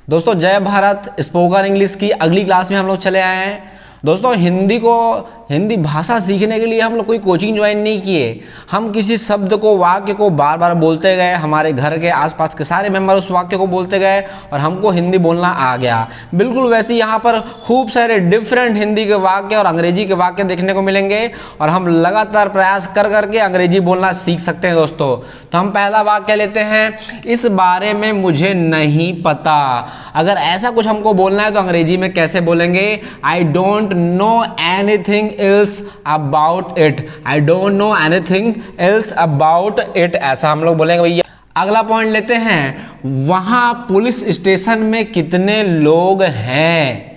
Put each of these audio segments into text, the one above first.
दोस्तों जय Bharat. Spoken English की अगली क्लास में हम लोग चले आए हैं। दोस्तों हिंदी भाषा सीखने के लिए हम लोग कोई कोचिंग ज्वाइन नहीं किए। हम किसी शब्द को, वाक्य को बार बार बोलते गए, हमारे घर के आसपास के सारे मेंबर उस वाक्य को बोलते गए और हमको हिंदी बोलना आ गया। बिल्कुल वैसे ही यहाँ पर खूब सारे डिफरेंट हिंदी के वाक्य और अंग्रेजी के वाक्य देखने को मिलेंगे और हम लगातार प्रयास कर करके अंग्रेजी बोलना सीख सकते हैं। दोस्तों तो हम पहला वाक्य लेते हैं, इस बारे में मुझे नहीं पता। अगर ऐसा कुछ हमको बोलना है तो अंग्रेजी में कैसे बोलेंगे? I don't know anything else about it. I don't know anything else about it, ऐसा हम लोग बोलेंगे भैया। अगला पॉइंट लेते हैं, वहां पुलिस स्टेशन में कितने लोग हैं?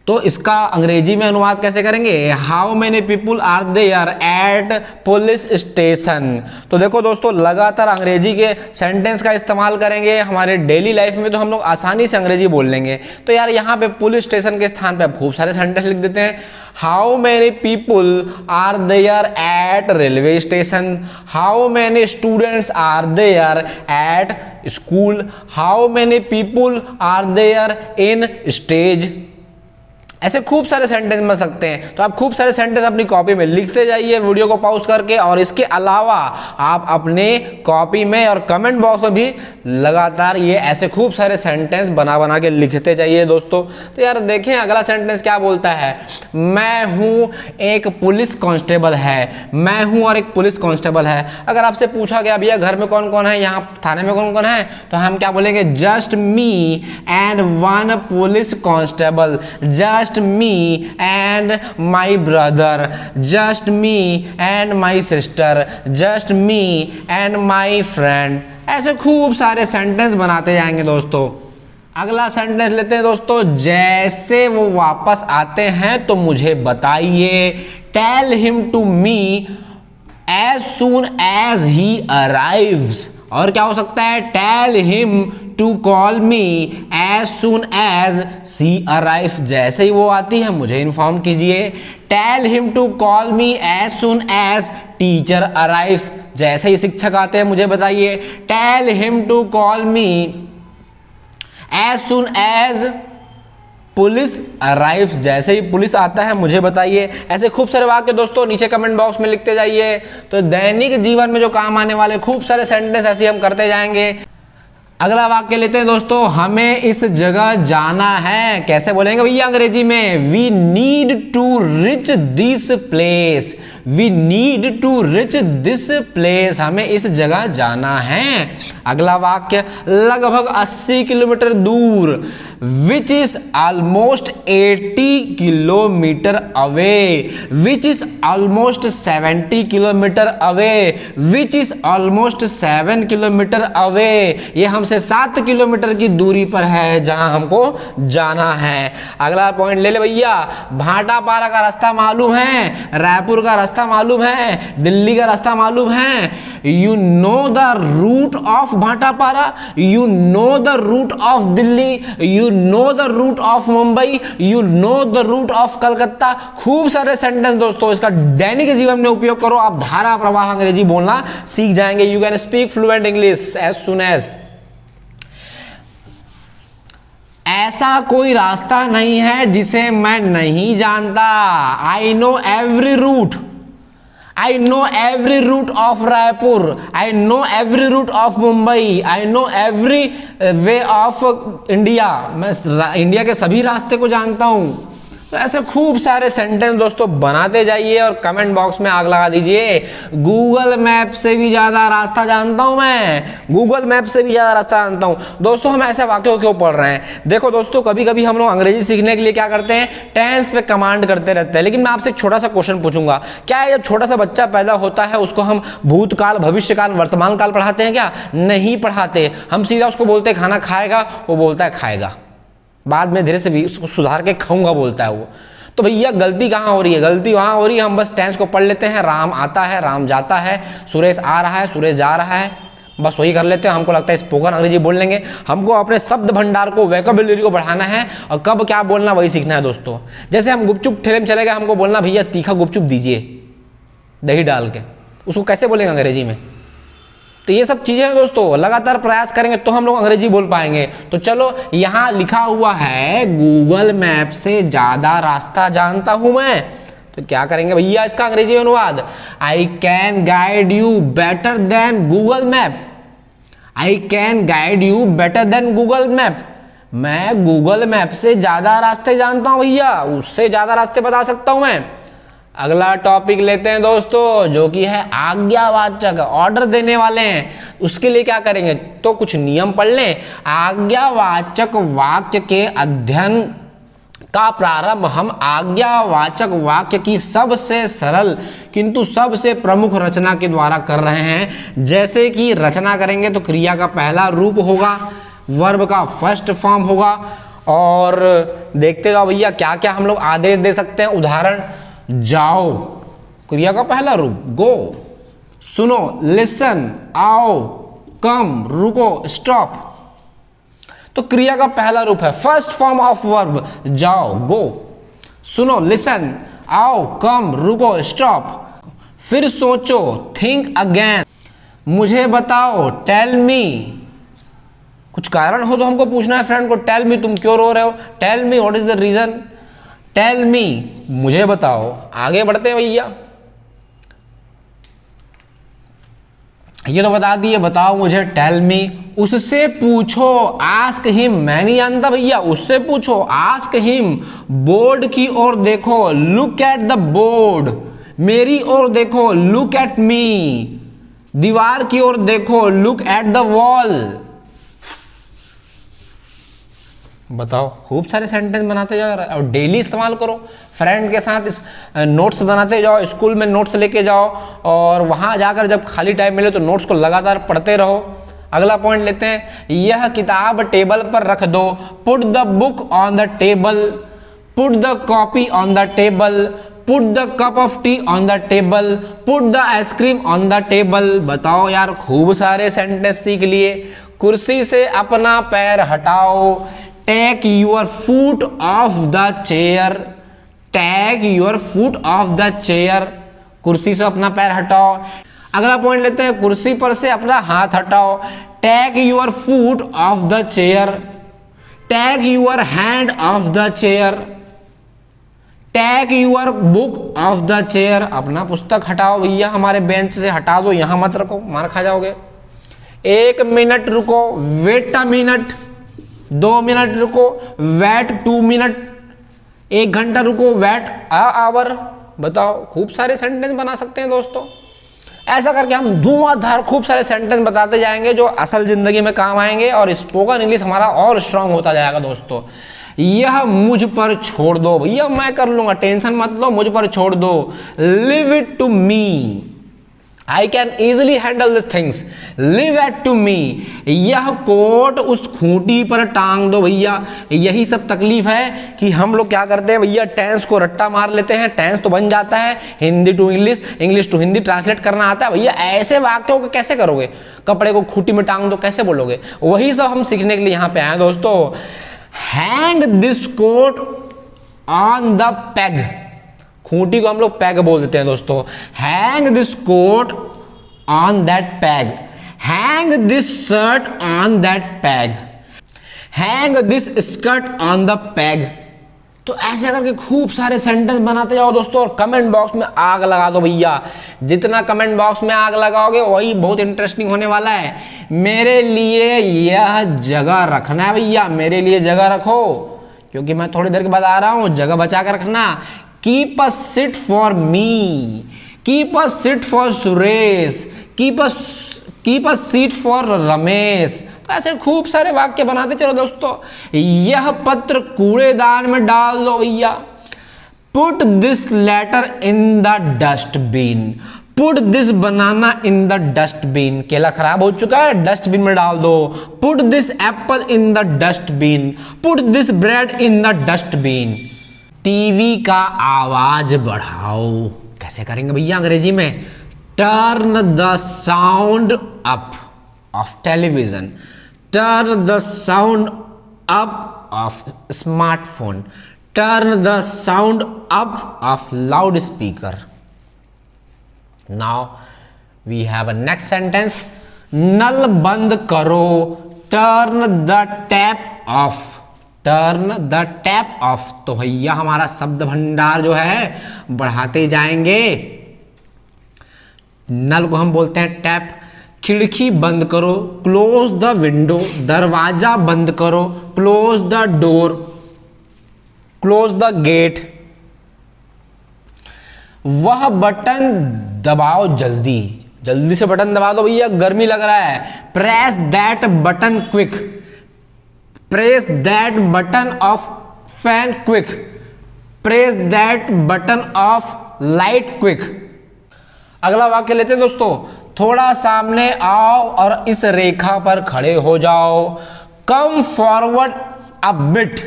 तो इसका अंग्रेजी में अनुवाद कैसे करेंगे? How many people are there at police station. तो देखो दोस्तों, लगातार अंग्रेजी के सेंटेंस का इस्तेमाल करेंगे हमारे डेली लाइफ में तो हम लोग आसानी से अंग्रेजी बोल लेंगे। तो यार यहाँ पे पुलिस स्टेशन के स्थान पे खूब सारे सेंटेंस लिख देते हैं। How many people are there at railway station. How many students are there at school. How many people are there in stage. ऐसे खूब सारे सेंटेंस बन सकते हैं। तो आप खूब सारे सेंटेंस अपनी कॉपी में लिखते जाइए वीडियो को पॉज करके, और इसके अलावा आप अपने कॉपी में और कमेंट बॉक्स में भी लगातार ये ऐसे खूब सारे सेंटेंस बना बना के लिखते जाइए दोस्तों। तो यार देखें अगला सेंटेंस क्या बोलता है, मैं हूं एक पुलिस कांस्टेबल है। मैं हूं और एक पुलिस कांस्टेबल है। अगर आपसे पूछा गया भैया घर में कौन कौन है, यहाँ थाने में कौन कौन है, तो हम क्या बोलेंगे? Just me and one police constable. Just me and my brother, just me and my sister, just me and my friend। ऐसे खूब सारे सेंटेंस बनाते जाएंगे दोस्तों। अगला सेंटेंस लेते हैं दोस्तों, जैसे वो वापस आते हैं तो मुझे बताइए। Tell him to me as soon as he arrives. और क्या हो सकता है? Tell him to call me as soon as she arrive. जैसे ही वो आती है मुझे इन्फॉर्म कीजिए। Tell him to call me as soon as teacher arrives. जैसे ही शिक्षक आते हैं मुझे बताइए। Tell him to call me as soon as police arrives. जैसे ही पुलिस आता है मुझे बताइए। ऐसे खूब सारे वाक्य दोस्तों नीचे कमेंट बॉक्स में लिखते जाइए। तो दैनिक जीवन में जो काम आने वाले खूब सारे सेंटेंस ऐसे हम करते जाएंगे। अगला वाक्य लेते हैं दोस्तों, हमें इस जगह जाना है। कैसे बोलेंगे भैया अंग्रेजी में? We need to reach this place. We need to reach this place. हमें इस जगह जाना है। अगला वाक्य, लगभग 80 किलोमीटर दूर। Which is almost 80 kilometre away. Which is almost 70 kilometre away. Which is almost 7 kilometre away. ये हमसे 7 किलोमीटर की दूरी पर है जहां हमको जाना है। अगला पॉइंट ले ले भैया, भाटापारा का रास्ता मालूम है, रायपुर का रास्ता मालूम है, दिल्ली का रास्ता मालूम है। You know the route of Bhatapara, you know the route of Delhi, you know the route of Mumbai, you know the route of Calcutta. खूब सारे सेंटेंस दोस्तों इसका दैनिक जीवन में उपयोग करो, आप धारा प्रवाह अंग्रेजी बोलना सीख जाएंगे। You can speak fluent English as soon as. ऐसा कोई रास्ता नहीं है जिसे मैं नहीं जानता। I know every route. I know every route of Raipur. I know every route of Mumbai. I know every way of India. मैं इंडिया के सभी रास्ते को जानता हूँ। तो ऐसे खूब सारे सेंटेंस दोस्तों बनाते जाइए और कमेंट बॉक्स में आग लगा दीजिए। गूगल मैप से भी ज़्यादा रास्ता जानता हूँ मैं। गूगल मैप से भी ज़्यादा रास्ता जानता हूँ। दोस्तों हम ऐसे वाक्यों क्यों पढ़ रहे हैं? देखो दोस्तों, कभी कभी हम लोग अंग्रेजी सीखने के लिए क्या करते हैं? टेंस पे कमांड करते रहते हैं। लेकिन मैं आपसे एक छोटा सा क्वेश्चन पूछूंगा, क्या है जब छोटा सा बच्चा पैदा होता है उसको हम भूतकाल, भविष्यकाल, वर्तमान काल पढ़ाते हैं क्या? नहीं पढ़ाते। हम सीधा उसको बोलते हैं खाना खाएगा, वो बोलता है खाएगा। बाद में धीरे से भी उसको सुधार के खाऊंगा बोलता है वो। तो भैया गलती कहाँ हो रही है? गलती वहाँ हो रही है हम बस टेंस को पढ़ लेते हैं। राम आता है, राम जाता है, सुरेश आ रहा है, सुरेश जा रहा है, बस वही कर लेते हैं। हमको लगता है स्पोकन अंग्रेजी बोल लेंगे। हमको अपने शब्द भंडार को, वोकैबुलरी को बढ़ाना है और कब क्या बोलना वही सीखना है दोस्तों। जैसे हम गुपचुप ठेले में चले गए, हमको बोलना भैया तीखा गुपचुप दीजिए दही डाल के। उसको कैसे बोलेंगे अंग्रेजी में? तो ये सब चीजें हैं दोस्तों, लगातार प्रयास करेंगे तो हम लोग अंग्रेजी बोल पाएंगे। तो चलो यहाँ लिखा हुआ है गूगल मैप से ज्यादा रास्ता जानता हूं मैं, तो क्या करेंगे भैया इसका अंग्रेजी अनुवाद, I can guide you better than Google map. I can guide you better than Google map, मैं गूगल मैप से ज्यादा रास्ते जानता हूं भैया, उससे ज्यादा रास्ते बता सकता हूं मैं। अगला टॉपिक लेते हैं दोस्तों, जो कि है आज्ञावाचक, ऑर्डर देने वाले हैं। उसके लिए क्या करेंगे, तो कुछ नियम पढ़ लें। आज्ञावाचक वाक्य के अध्ययन का प्रारंभ हम आज्ञावाचक वाक्य की सबसे सरल किंतु सबसे प्रमुख रचना के द्वारा कर रहे हैं। जैसे कि रचना करेंगे तो क्रिया का पहला रूप होगा, वर्ब का फर्स्ट फॉर्म होगा, और देखते जाओ भैया क्या क्या हम लोग आदेश दे सकते हैं। उदाहरण, जाओ क्रिया का पहला रूप गो, सुनो लिसन, आओ, कम रुको स्टॉप। तो क्रिया का पहला रूप है फर्स्ट फॉर्म ऑफ वर्ब, जाओ गो, सुनो लिसन, आओ, कम, रुको, स्टॉप। फिर सोचो थिंक अगेन, मुझे बताओ टेल मी, कुछ कारण हो तो हमको पूछना है फ्रेंड को, टेल मी तुम क्यों रो रहे हो, tell me what is the reason, tell me मुझे बताओ। आगे बढ़ते हैं भैया, ये तो बता दिए, बताओ मुझे, टेल मी। उससे पूछो, आस्क हिम, मैं नहीं जानता भैया, उससे पूछो, आस्क हिम। बोर्ड की ओर देखो, लुक एट द बोर्ड, मेरी ओर देखो, लुक एट मी। दीवार की ओर देखो, लुक एट द वॉल। बताओ, खूब सारे सेंटेंस बनाते जाओ और डेली इस्तेमाल करो। फ्रेंड के साथ इस नोट्स बनाते जाओ, स्कूल में नोट्स लेके जाओ, और वहाँ जाकर जब खाली टाइम मिले तो नोट्स को लगातार पढ़ते रहो। अगला पॉइंट लेते हैं, यह किताब टेबल पर रख दो, put the book on the table, put the copy on the table, put the cup of T on the table, put the ice cream on the table. बताओ यार, खूब सारे सेंटेंस सीख लिए। कुर्सी से अपना पैर हटाओ, take your foot off the chair, take your foot off the chair, कुर्सी से अपना पैर हटाओ। अगला पॉइंट लेते हैं, कुर्सी पर से अपना हाथ हटाओ, take your foot off the chair, take your hand off the chair, take your book off the chair, अपना पुस्तक हटाओ भैया, हमारे बेंच से हटा दो, यहां मत रखो, मार खा जाओगे। 1 मिनट रुको, वेट अ मिनट। 2 मिनट रुको, वेट 2 मिनट। 1 घंटा रुको, वेट अ आवर। बताओ, खूब सारे सेंटेंस बना सकते हैं दोस्तों। ऐसा करके हम धुआंधार खूब सारे सेंटेंस बताते जाएंगे जो असल जिंदगी में काम आएंगे, और स्पोकन इंग्लिश हमारा और स्ट्रांग होता जाएगा दोस्तों। यह मुझ पर छोड़ दो भैया, मैं कर लूंगा, टेंशन मत लो, मुझ पर छोड़ दो। Leave it to me, I can easily handle this things, leave it to me. यह कोट उस खूंटी पर टांग दो भैया। यही सब तकलीफ है कि हम लोग क्या करते हैं भैया, टेंस को रट्टा मार लेते हैं, टेंस तो बन जाता है, Hindi to English, English to Hindi translate करना आता है भैया। ऐसे वाक्यों को कैसे करोगे, कपड़े को खूंटी में टांग दो कैसे बोलोगे, वही सब हम सीखने के लिए यहाँ पे आए दोस्तों। Hang this coat on the peg, खूंटी को हम लोग पैग बोल देते हैं दोस्तों। Hang this coat on that peg, hang this shirt on that peg, hang this skirt on the peg. तो ऐसे करके खूब सारे सेंटेंस बनाते जाओ दोस्तों, और कमेंट बॉक्स में आग लगा दो भैया। जितना कमेंट बॉक्स में आग लगाओगे वही बहुत इंटरेस्टिंग होने वाला है। मेरे लिए यह जगह रखना है भैया, मेरे लिए जगह रखो, क्योंकि मैं थोड़ी देर के बाद आ रहा हूं, जगह बचा कर रखना। Keep a seat for me, keep a seat for Suresh, keep a seat for Ramesh. तो ऐसे खूब सारे वाक्य बनाते चलो दोस्तों। यह पत्र कूड़ेदान में डाल दो भैया। Put this letter in the dustbin, put this banana in the dustbin, केला खराब हो चुका है, डस्टबिन में डाल दो। Put this apple in the dustbin, put this bread in the dustbin। TV का आवाज बढ़ाओ, कैसे करेंगे भैया अंग्रेजी में, turn the sound up of television, turn the sound up of smartphone, turn the sound up of loud speaker. Now we have a next sentence, नल बंद करो, turn the tap off, turn the tap off. तो भैया हमारा शब्द भंडार जो है बढ़ाते जाएंगे। नल को हम बोलते हैं टैप। खिड़की बंद करो, क्लोज द विंडो, दरवाजा बंद करो, close the door, close the gate. वह बटन दबाओ जल्दी, जल्दी से बटन दबा दो भैया, गर्मी लग रहा है। Press that button quick, press that button of fan quick, press that button of light quick. अगला वाक्य लेते हैं दोस्तों। थोड़ा सामने आओ और इस रेखा पर खड़े हो जाओ। कम फॉरवर्ड अ बिट,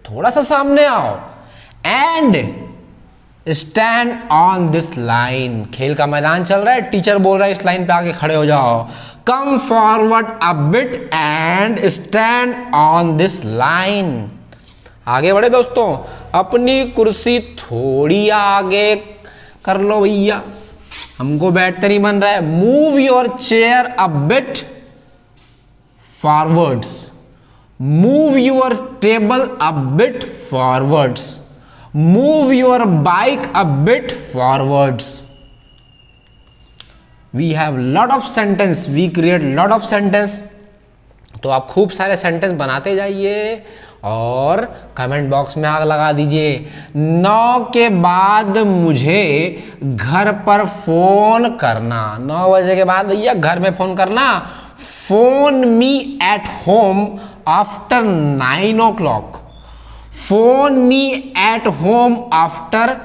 थोड़ा सा सामने आओ। And stand on this line, खेल का मैदान चल रहा है, टीचर बोल रहा है इस लाइन पे आके खड़े हो जाओ। Come forward a bit and stand on this line. आगे बढ़े दोस्तों, अपनी कुर्सी थोड़ी आगे कर लो भैया, हमको बैठते नहीं बन रहा है। Move your chair a bit forwards, move your table a bit forwards, move your bike a bit forwards. We have lot of sentence, we create lot of sentence. तो आप खूब सारे सेंटेंस बनाते जाइए और कमेंट बॉक्स में आग लगा दीजिए। 9 के बाद मुझे घर पर फोन करना, 9 बजे के बाद भैया घर में फोन करना। Phone me at home after 9 o'clock, phone me at home after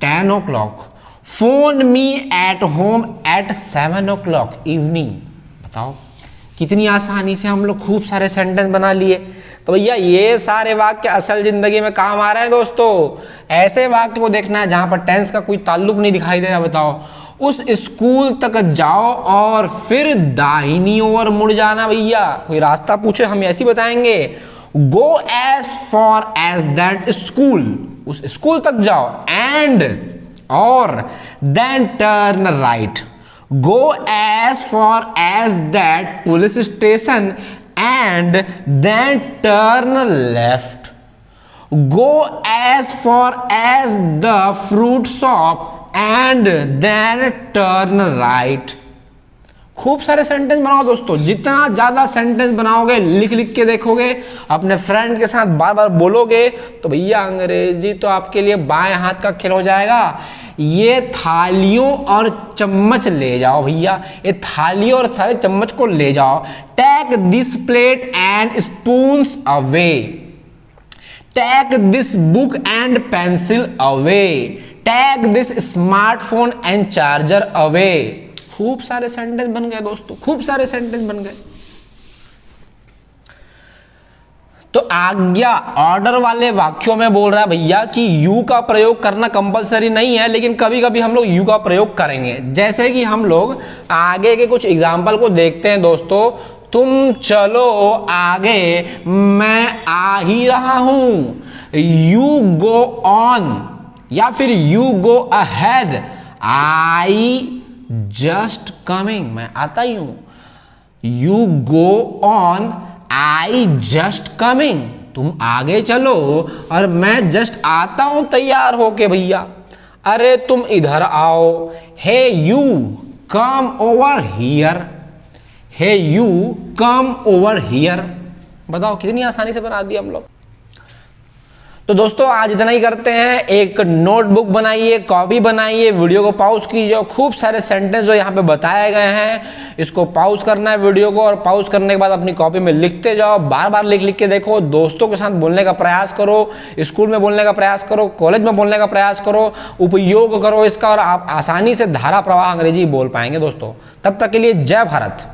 10 o'clock, phone me at home at 7 o'clock evening. बताओ कितनी आसानी से हम लोग खूब सारे सेंटेंस बना लिए। तो भैया ये सारे वाक्य असल जिंदगी में काम आ रहे हैं दोस्तों। ऐसे वाक्य को देखना है जहां पर टेंस का कोई ताल्लुक नहीं दिखाई दे रहा। बताओ, उस स्कूल तक जाओ और फिर दाहिनी ओर मुड़ जाना। भैया कोई रास्ता पूछे हम ऐसी बताएंगे, go as far as that school, उस स्कूल तक जाओ, एंड और then turn right, go as far as that police station and then turn left, go as far as the fruit shop and then turn right। खूब सारे sentence बनाओ दोस्तों, जितना ज्यादा सेंटेंस बनाओगे, लिख लिख के देखोगे, अपने फ्रेंड के साथ बार बार बोलोगे, तो भैया अंग्रेजी तो आपके लिए बाएं हाथ का खेल हो जाएगा। ये थालियों और चम्मच ले जाओ भैया, ये थालियों और सारे चम्मच को ले जाओ। Take this plate and spoons away, take this book and pencil away, take this smartphone and charger away. खूब सारे सेंटेंस बन गए दोस्तों, खूब सारे सेंटेंस बन गए। तो आज्ञा ऑर्डर वाले वाक्यों में बोल रहा है भैया कि यू का प्रयोग करना कंपलसरी नहीं है, लेकिन कभी कभी हम लोग यू का प्रयोग करेंगे। जैसे कि हम लोग आगे के कुछ एग्जाम्पल को देखते हैं दोस्तों। तुम चलो आगे, मैं आ ही रहा हूं। यू गो ऑन, या फिर you go ahead, I just coming, मैं आता ही हूं। You go on, I just coming, तुम आगे चलो और मैं जस्ट आता हूं तैयार होके भैया। अरे तुम इधर आओ, hey you come over here, hey you come over here. बताओ कितनी आसानी से बना दिया हम लोग। तो दोस्तों आज इतना ही करते हैं। एक नोटबुक बनाइए, कॉपी बनाइए, वीडियो को पॉज कीजिए। खूब सारे सेंटेंस जो यहाँ पे बताए गए हैं, इसको पॉज करना है वीडियो को, और पॉज करने के बाद अपनी कॉपी में लिखते जाओ। बार बार लिख लिख के देखो, दोस्तों के साथ बोलने का प्रयास करो, स्कूल में बोलने का प्रयास करो, कॉलेज में बोलने का प्रयास करो, उपयोग करो इसका, और आप आसानी से धारा प्रवाह अंग्रेजी बोल पाएंगे दोस्तों। तब तक के लिए जय भारत।